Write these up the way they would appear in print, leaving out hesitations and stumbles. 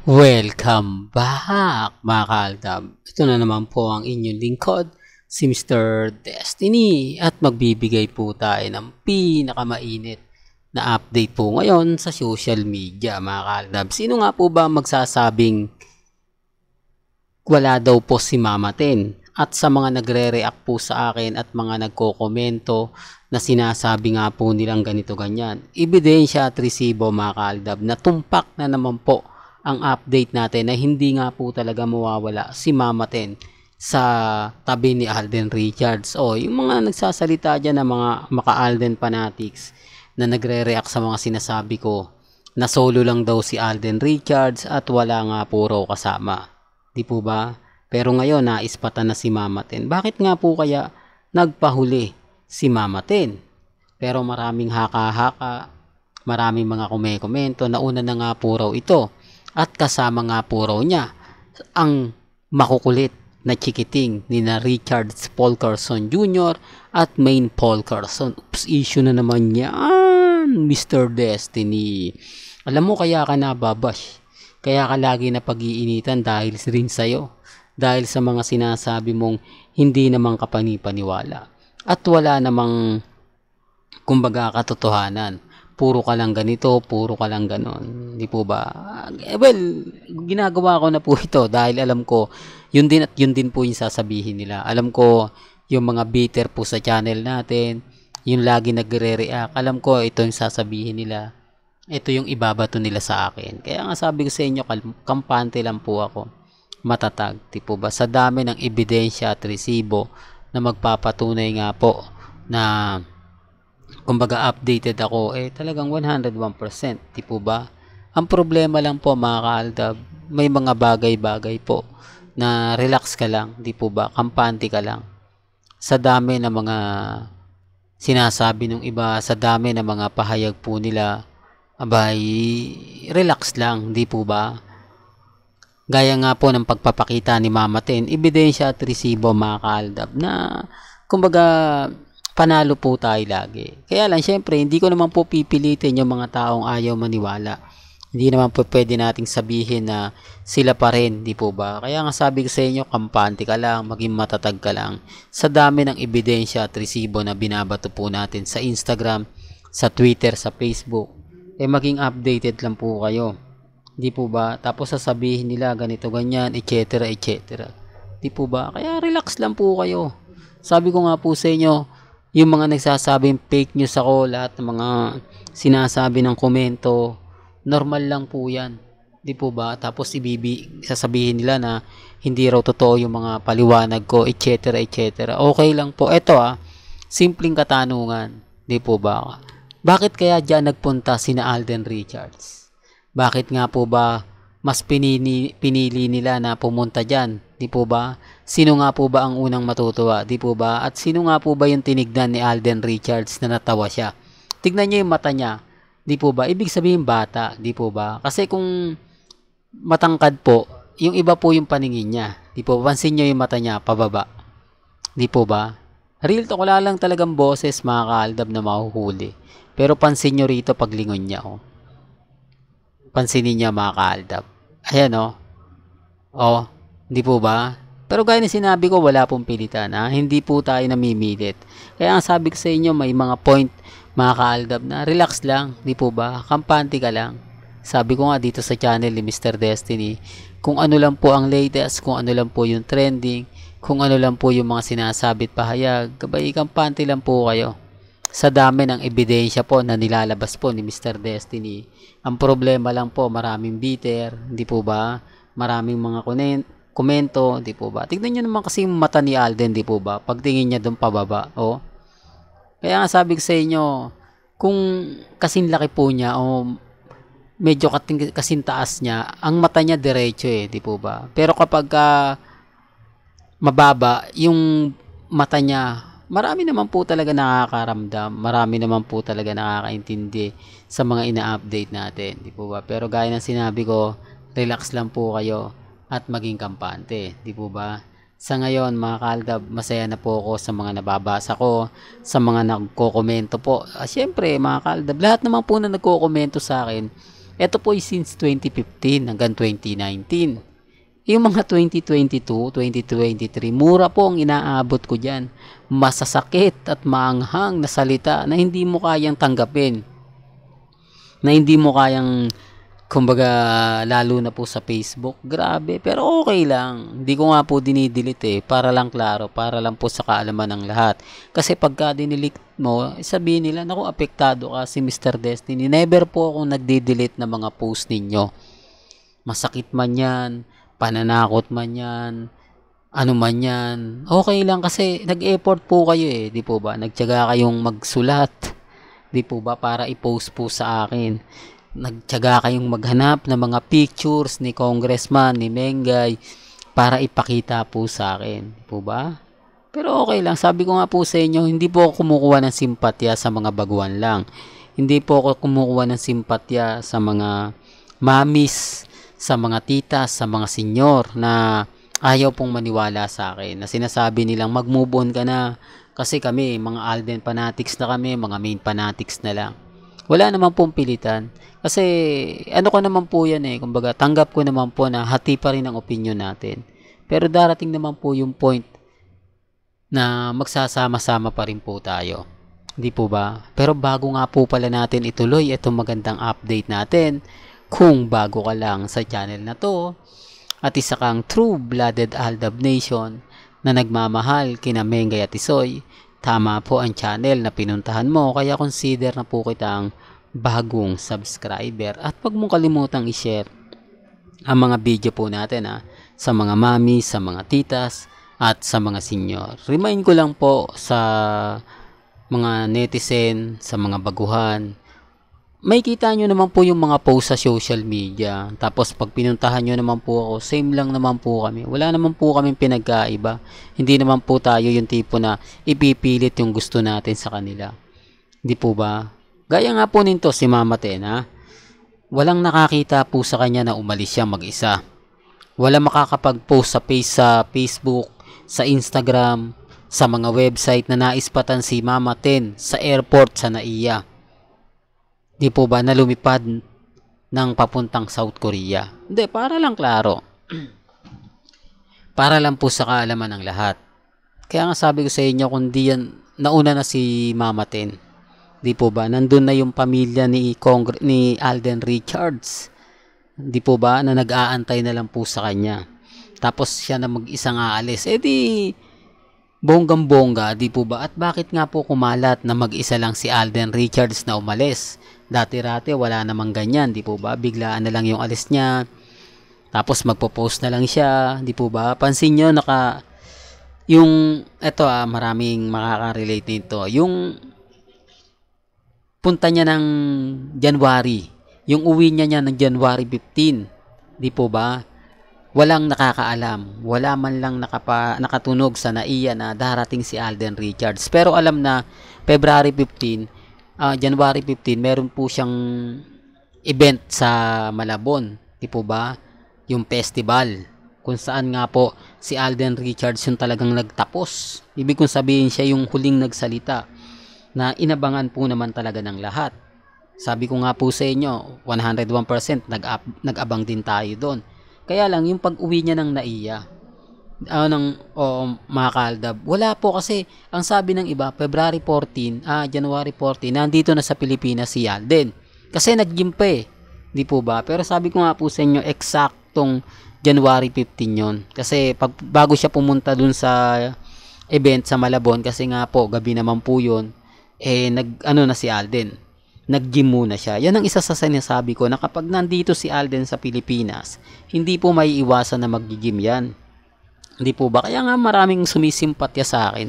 Welcome back mga kaaldab. Ito na naman po ang inyong lingkod, si Mr. Destiny, at magbibigay po tayo ng pinakamainit na update po ngayon sa social media mga kaaldab. Sino nga po ba magsasabing wala daw po si Mama Ten? At sa mga nagre-react po sa akin at mga nagko-komento na sinasabi nga po nilang ganito ganyan, ebidensya at resibo mga kaaldab na tumpak na naman po ang update natin na hindi nga po talaga mawawala si Mama Ten sa tabi ni Alden Richards. O yung mga nagsasalita dyan na mga maka-Alden fanatics na nagre-react sa mga sinasabi ko na solo lang daw si Alden Richards at wala nga po raw kasama. Di po ba? Pero ngayon naispatan na si Mama Ten. Bakit nga po kaya nagpahuli si Mama Ten? Pero maraming haka-haka, maraming mga komento na una na nga po raw ito. At kasama nga po raw niya ang makukulit na chikiting ni na Richard Paul Carson Jr. at Maine Paul Carson. Oops, issue na naman yan, Mr. Destiny. Alam mo kaya ka nababash. Kaya ka lagi na pag-iinitan dahil rin sa'yo. Dahil sa mga sinasabi mong hindi namang kapanipaniwala. At wala namang kumbaga katotohanan. Puro ka lang ganito, puro ka lang ganon. Di po ba? Well, ginagawa ko na po ito dahil alam ko, yun din at yun din po yung sasabihin nila. Alam ko, yung mga bitter po sa channel natin, yung lagi nagre-react, alam ko, ito yung sasabihin nila. Ito yung ibabato nila sa akin. Kaya nga sabi ko sa inyo, kampante lang po ako. Matatag. Di po ba? Sa dami ng ebidensya at resibo na magpapatunay nga po na kumbaga updated ako, talagang 101%, di po ba? Ang problema lang po mga kaaldab, may mga bagay-bagay po na relax ka lang, di po ba? Kampante ka lang. Sa dami ng mga sinasabi ng iba, sa dami ng mga pahayag po nila, abay, relax lang, di po ba? Gaya nga po ng pagpapakita ni Mama Ten, ebidensya at resibo mga kaaldab na kumbaga panalo po tayo lagi. Kaya lang, syempre, hindi ko naman po pipilitin yung mga taong ayaw maniwala. Hindi naman po pwede nating sabihin na sila pa rin, di po ba? Kaya nga sabi ko sa inyo, kampante ka lang, maging matatag ka lang. Sa dami ng ebidensya at resibo na binabato po natin sa Instagram, sa Twitter, sa Facebook, maging updated lang po kayo. Di po ba? Tapos sasabihin nila ganito, ganyan, etc. etc. Di po ba? Kaya relax lang po kayo. Sabi ko nga po sa inyo, yung mga nagsasabing fake news ako, lahat ng mga sinasabi ng komento, normal lang po yan. Di po ba? Tapos sasabihin nila na hindi raw totoo yung mga paliwanag ko, etc. etc. Okay lang po. Ito simpleng katanungan. Di po ba? Bakit kaya dyan nagpunta sina Alden Richards? Bakit nga po ba mas pinili nila na pumunta dyan? Di po ba? Sino nga po ba ang unang matutuwa? Di po ba? At sino nga po ba yung tinignan ni Alden Richards na natawa siya? Tignan niyo yung mata niya. Di po ba? Ibig sabihin bata. Di po ba? Kasi kung matangkad po, yung iba po yung paningin niya. Di po ba? Pansin niyo yung mata niya, pababa. Di po ba? Real talk, wala lang talagang boses mga kaaldab na mahuhuli. Pero pansin niyo rito paglingon niya. Pansinin niya mga kaaldab. Ayan di po ba? Pero gaya na sinabi ko, wala pong pilitan hindi po tayo namimilit. Kaya ang sabi ko sa inyo, may mga point mga kaaldab na relax lang, di po ba? Kampante ka lang. Sabi ko nga dito sa channel ni Mr. Destiny, kung ano lang po ang latest, kung ano lang po yung trending, kung ano lang po yung mga sinasabit pahayag, kabay kampante lang po kayo. Sa dami ng ebidensya po na nilalabas po ni Mr. Destiny. Ang problema lang po, maraming bitter, di po ba? Maraming mga komento, di po ba? Tignan nyo naman kasi yung mata ni Alden, di po ba? Pagtingin niya doon pababa, Kaya nga sabi ko sa inyo, kung kasing laki po niya medyo kasing taas niya, ang mata niya diretso di po ba? Pero kapag mababa, yung mata niya, marami naman po talaga nakakaramdam, marami naman po talaga nakakaintindi sa mga ina-update natin, di po ba? Pero gaya ng sinabi ko, relax lang po kayo at maging kampante, di po ba? Sa ngayon mga kaaldab, masaya na po ako sa mga nababasa ko, sa mga nagko-komento po. Siyempre mga kaaldab, lahat naman po na nagko-komento sa akin, Ito po ay since 2015 hanggang 2019. Yung mga 2022, 2023, mura po ang inaabot ko dyan. Masasakit at maanghang na salita na hindi mo kayang tanggapin. Na hindi mo kayang, kumbaga, lalo na po sa Facebook. Grabe, pero okay lang. Hindi ko nga po dinidelete para lang klaro, para lang po sa kaalaman ng lahat. Kasi pagka dinidelete mo, sabihin nila, naku, apektado ka si Mr. Destiny. Never po akong nagdi-delete ng mga post ninyo. Masakit man yan, pananakot man yan, ano man yan. Okay lang kasi nag-effort po kayo di po ba? Nagtiyaga kayong magsulat, di po ba? Para i-post po sa akin. Nagtiyaga kayong maghanap ng mga pictures ni Congressman, ni Mengay, para ipakita po sa akin, di po ba? Pero okay lang, sabi ko nga po sa inyo, hindi po ako kumukuha ng simpatya sa mga baguhan lang. Hindi po ako kumukuha ng simpatya sa mga mamis, sa mga titas, sa mga senyor na ayaw pong maniwala sa akin. Na sinasabi nilang mag-move on ka na kasi kami, mga Alden fanatics na kami, mga main fanatics na lang. Wala naman pong pilitan. Kasi ano ko naman po yan kumbaga tanggap ko naman po na hati pa rin ang opinion natin. Pero darating naman po yung point na magsasama-sama pa rin po tayo. Hindi po ba? Pero bago nga po pala natin ituloy itong magandang update natin, kung bago ka lang sa channel na to, at isa kang true-blooded Aldab Nation na nagmamahal kina Mengay at Isoy, tama po ang channel na pinuntahan mo, kaya consider na po kitang bagong subscriber. At wag mong kalimutang i-share ang mga video po natin sa mga mami, sa mga titas, at sa mga senior. Remind ko lang po sa mga netizen, sa mga baguhan, may kita nyo naman po yung mga post sa social media. Tapos pag pinuntahan nyo naman po ako, same lang naman po kami. Wala naman po kaming pinagkaiba. Hindi naman po tayo yung tipo na ipipilit yung gusto natin sa kanila. Hindi po ba? Gaya nga po nito si Mama Ten walang nakakita po sa kanya na umalis siya mag-isa. Walang makakapag-post sa Facebook, sa Instagram, sa mga website na naispatan si Mama Ten sa airport sa NAIA. Di po ba na lumipad ng papuntang South Korea? Hindi, para lang klaro. Para lang po sa kaalaman ng lahat. Kaya nga sabi ko sa inyo, kung di yan, nauna na si Mama Ten. Di po ba? Nandun na yung pamilya ni Alden Richards. Di po ba? Na nag-aantay na lang po sa kanya. Tapos siya na mag-isang aalis. Di bonggang-bongga, di po ba? At bakit nga po kumalat na mag-isa lang si Alden Richards na umalis? Dati-rati wala namang ganyan, di po ba? Biglaan na lang yung alis niya. Tapos magpo-post na lang siya, di po ba? Pansin nyo, maraming makaka-relate nito. Yung punta niya ng January, yung uwi niya ng January 15, di po ba? Walang nakakaalam, wala man lang nakatunog sa NAIA na darating si Alden Richards. Pero alam na January 15, meron po siyang event sa Malabon, di po ba? Yung festival, kung saan nga po si Alden Richards yung talagang nagtapos. Ibig kong sabihin siya yung huling nagsalita na inabangan po naman talaga ng lahat. Sabi ko nga po sa inyo, 101% nag-abang din tayo doon. Kaya lang, yung pag-uwi niya ng NAIA, mga kaaldab, wala po kasi, ang sabi ng iba, January 14, nandito na sa Pilipinas si Alden. Kasi nag-gym pa di po ba? Pero sabi ko nga po sa inyo, eksaktong January 15 yon. Kasi bago siya pumunta dun sa event sa Malabon, kasi nga po, gabi naman po yun, na si Alden. Nag-gym muna siya. Yan ang isa sa sinasabi ko na kapag nandito si Alden sa Pilipinas, hindi po may iwasan na mag-gym yan. Hindi po ba? Kaya nga maraming sumisimpatya sa akin.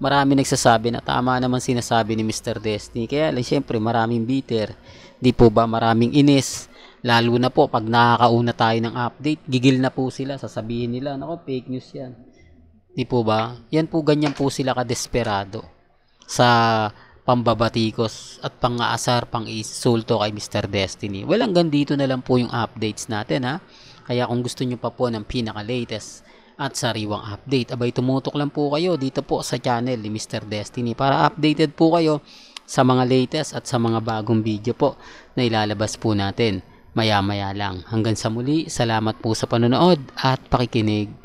Maraming nagsasabi na tama naman sinasabi ni Mr. Destiny. Kaya lang syempre maraming bitter. Hindi po ba? Maraming inis. Lalo na po pag nakakauna tayo ng update, gigil na po sila. Sasabihin nila, nako, fake news yan. Hindi po ba? Yan po, ganyan po sila kadesperado sa pambabatikos at pang-aasar, pang-isulto kay Mr. Destiny. Well, hanggang dito na lang po yung updates natin Kaya kung gusto nyo pa po ng pinaka-latest at sariwang update, abay tumutok lang po kayo dito po sa channel ni Mr. Destiny para updated po kayo sa mga latest at sa mga bagong video po na ilalabas po natin. maya-maya lang. Hanggang sa muli, salamat po sa panonood at pakikinig.